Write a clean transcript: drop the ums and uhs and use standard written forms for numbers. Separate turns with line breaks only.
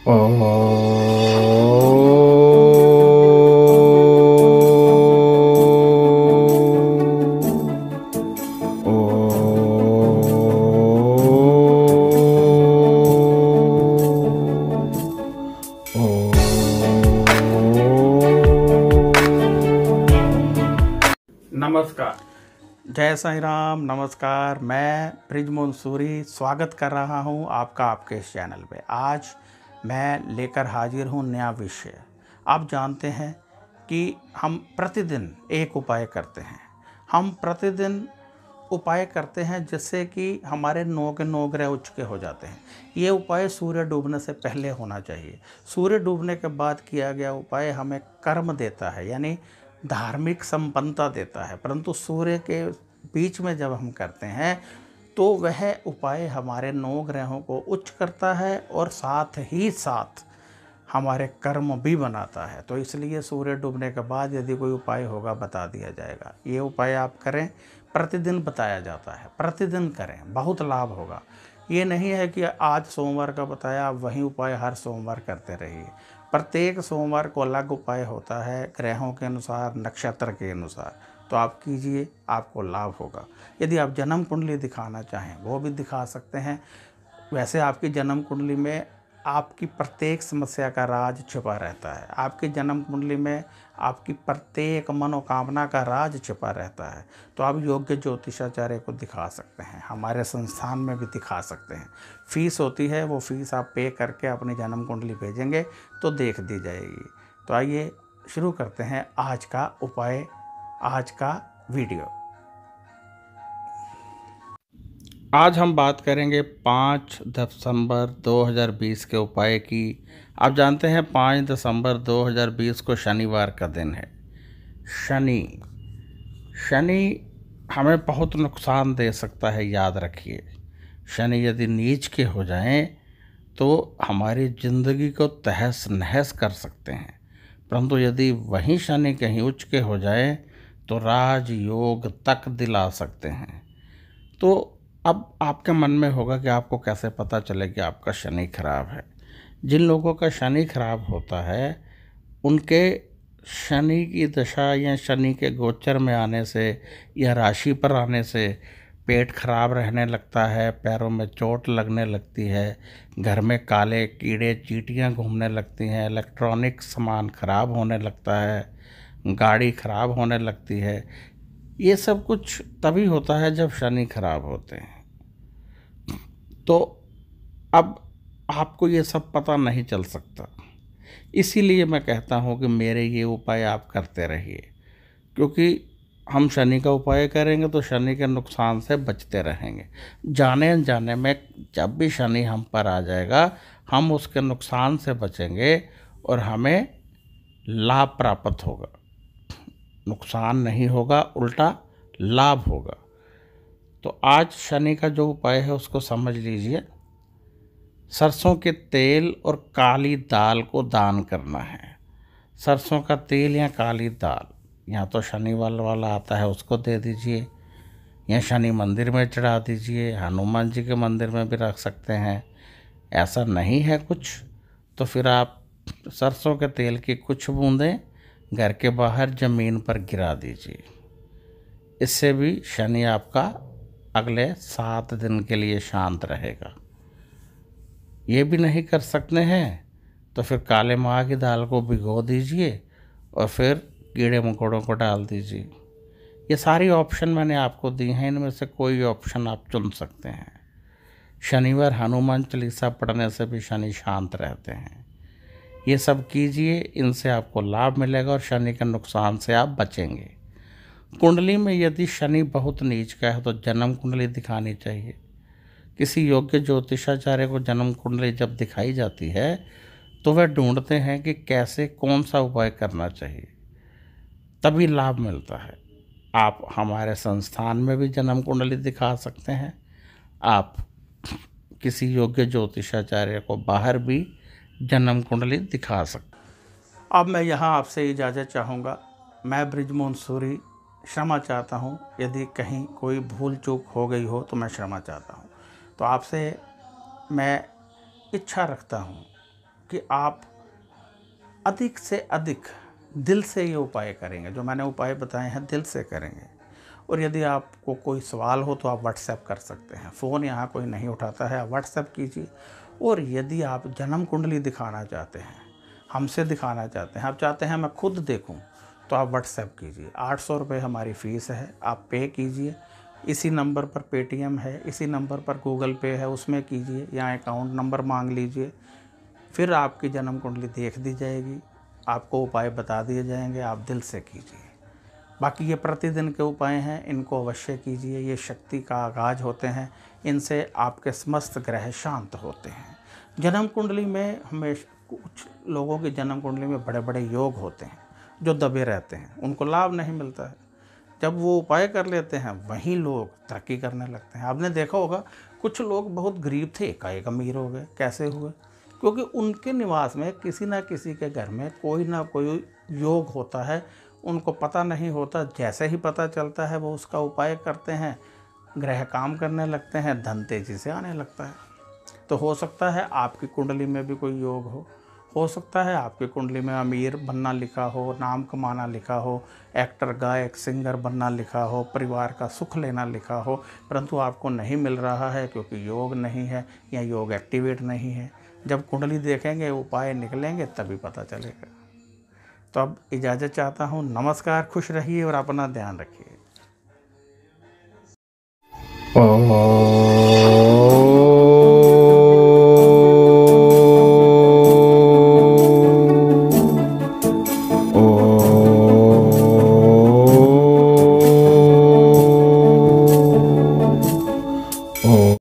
ओ
नमस्कार, जय साईं राम। नमस्कार, मैं ब्रिजमोहन सूरी स्वागत कर रहा हूं आपका आपके इस चैनल पे। आज मैं लेकर हाजिर हूं नया विषय। आप जानते हैं कि हम प्रतिदिन एक उपाय करते हैं। हम प्रतिदिन उपाय करते हैं जिससे कि हमारे 9 के 9 ग्रह उच्च के हो जाते हैं। ये उपाय सूर्य डूबने से पहले होना चाहिए। सूर्य डूबने के बाद किया गया उपाय हमें कर्म देता है, यानी धार्मिक संपन्नता देता है, परंतु सूर्य के बीच में जब हम करते हैं तो वह उपाय हमारे 9 ग्रहों को उच्च करता है और साथ ही साथ हमारे कर्म भी बनाता है। तो इसलिए सूर्य डूबने के बाद यदि कोई उपाय होगा बता दिया जाएगा। ये उपाय आप करें, प्रतिदिन बताया जाता है, प्रतिदिन करें, बहुत लाभ होगा। ये नहीं है कि आज सोमवार का बताया आप वही उपाय हर सोमवार करते रहिए। प्रत्येक सोमवार को अलग उपाय होता है, ग्रहों के अनुसार, नक्षत्र के अनुसार। तो आप कीजिए, आपको लाभ होगा। यदि आप जन्म कुंडली दिखाना चाहें वो भी दिखा सकते हैं। वैसे आपकी जन्म कुंडली में आपकी प्रत्येक समस्या का राज छिपा रहता है। आपकी जन्म कुंडली में आपकी प्रत्येक मनोकामना का राज छिपा रहता है। तो आप योग्य ज्योतिषाचार्य को दिखा सकते हैं, हमारे संस्थान में भी दिखा सकते हैं। फीस होती है, वो फीस आप पे करके अपनी जन्म कुंडली भेजेंगे तो देख दी जाएगी। तो आइए शुरू करते हैं आज का उपाय, आज का वीडियो। आज हम बात करेंगे 5 दिसंबर 2020 के उपाय की। आप जानते हैं 5 दिसंबर 2020 को शनिवार का दिन है। शनि हमें बहुत नुकसान दे सकता है, याद रखिए। शनि यदि नीच के हो जाएं तो हमारी ज़िंदगी को तहस नहस कर सकते हैं, परंतु यदि वहीं शनि कहीं उच्च के हो जाए तो राजयोग तक दिला सकते हैं। तो अब आपके मन में होगा कि आपको कैसे पता चले कि आपका शनि खराब है। जिन लोगों का शनि खराब होता है उनके शनि की दशा या शनि के गोचर में आने से या राशि पर आने से पेट खराब रहने लगता है, पैरों में चोट लगने लगती है, घर में काले कीड़े चींटियां घूमने लगती हैं, इलेक्ट्रॉनिक सामान खराब होने लगता है, गाड़ी खराब होने लगती है। ये सब कुछ तभी होता है जब शनि खराब होते हैं। तो अब आपको ये सब पता नहीं चल सकता, इसीलिए मैं कहता हूँ कि मेरे ये उपाय आप करते रहिए, क्योंकि हम शनि का उपाय करेंगे तो शनि के नुकसान से बचते रहेंगे। जाने अनजाने में जब भी शनि हम पर आ जाएगा हम उसके नुकसान से बचेंगे और हमें लाभ प्राप्त होगा। नुकसान नहीं होगा, उल्टा लाभ होगा। तो आज शनि का जो उपाय है उसको समझ लीजिए। सरसों के तेल और काली दाल को दान करना है। सरसों का तेल या काली दाल, या तो शनिवार वाला आता है उसको दे दीजिए, या शनि मंदिर में चढ़ा दीजिए, हनुमान जी के मंदिर में भी रख सकते हैं। ऐसा नहीं है कुछ तो फिर आप सरसों के तेल की कुछ बूंदें घर के बाहर ज़मीन पर गिरा दीजिए। इससे भी शनि आपका अगले 7 दिन के लिए शांत रहेगा। ये भी नहीं कर सकते हैं तो फिर काले माह की दाल को भिगो दीजिए और फिर कीड़े मकोड़ों को डाल दीजिए। ये सारी ऑप्शन मैंने आपको दी हैं, इनमें से कोई ऑप्शन आप चुन सकते हैं। शनिवार हनुमान चालीसा पढ़ने से भी शनि शांत रहते हैं। ये सब कीजिए, इनसे आपको लाभ मिलेगा और शनि के नुकसान से आप बचेंगे। कुंडली में यदि शनि बहुत नीच का है तो जन्म कुंडली दिखानी चाहिए। किसी योग्य ज्योतिषाचार्य को जन्म कुंडली जब दिखाई जाती है तो वह ढूंढते हैं कि कैसे कौन सा उपाय करना चाहिए, तभी लाभ मिलता है। आप हमारे संस्थान में भी जन्म कुंडली दिखा सकते हैं। आप किसी योग्य ज्योतिषाचार्य को बाहर भी जन्म कुंडली दिखा सकते हैं। अब मैं यहाँ आपसे इजाज़त चाहूँगा। मैं ब्रिजमोहन सूरी क्षमा चाहता हूँ, यदि कहीं कोई भूल चूक हो गई हो तो मैं क्षमा चाहता हूँ। तो आपसे मैं इच्छा रखता हूँ कि आप अधिक से अधिक दिल से ये उपाय करेंगे। जो मैंने उपाय बताए हैं दिल से करेंगे। और यदि आपको कोई सवाल हो तो आप व्हाट्सएप कर सकते हैं। फ़ोन यहाँ कोई नहीं उठाता है, आप व्हाट्सएप कीजिए। और यदि आप जन्म कुंडली दिखाना चाहते हैं, हमसे दिखाना चाहते हैं, आप चाहते हैं मैं खुद देखूं, तो आप व्हाट्सएप कीजिए। 800 रुपये हमारी फ़ीस है, आप पे कीजिए। इसी नंबर पर पेटीएम है, इसी नंबर पर गूगल पे है, उसमें कीजिए, या अकाउंट नंबर मांग लीजिए। फिर आपकी जन्म कुंडली देख दी जाएगी, आपको उपाय बता दिए जाएंगे, आप दिल से कीजिए। बाकी ये प्रतिदिन के उपाय हैं, इनको अवश्य कीजिए। ये शक्ति का आगाज होते हैं, इनसे आपके समस्त ग्रह शांत होते हैं। जन्म कुंडली में हमेशा कुछ लोगों की जन्म कुंडली में बड़े बड़े योग होते हैं जो दबे रहते हैं, उनको लाभ नहीं मिलता है। जब वो उपाय कर लेते हैं वहीं लोग तरक्की करने लगते हैं। आपने देखा होगा कुछ लोग बहुत गरीब थे, एकाएक अमीर हो गए। कैसे हुए? क्योंकि उनके निवास में किसी ना किसी के घर में कोई ना कोई योग होता है, उनको पता नहीं होता। जैसे ही पता चलता है वो उसका उपाय करते हैं, ग्रह काम करने लगते हैं, धन तेजी से आने लगता है। तो हो सकता है आपकी कुंडली में भी कोई योग हो सकता है आपकी कुंडली में अमीर बनना लिखा हो, नाम कमाना लिखा हो, एक्टर गायक सिंगर बनना लिखा हो, परिवार का सुख लेना लिखा हो, परंतु आपको नहीं मिल रहा है क्योंकि योग नहीं है या योग एक्टिवेट नहीं है। जब कुंडली देखेंगे, उपाय निकलेंगे, तभी पता चलेगा। तो अब इजाज़त चाहता हूँ। नमस्कार, खुश रहिए और अपना ध्यान रखिए। ओम।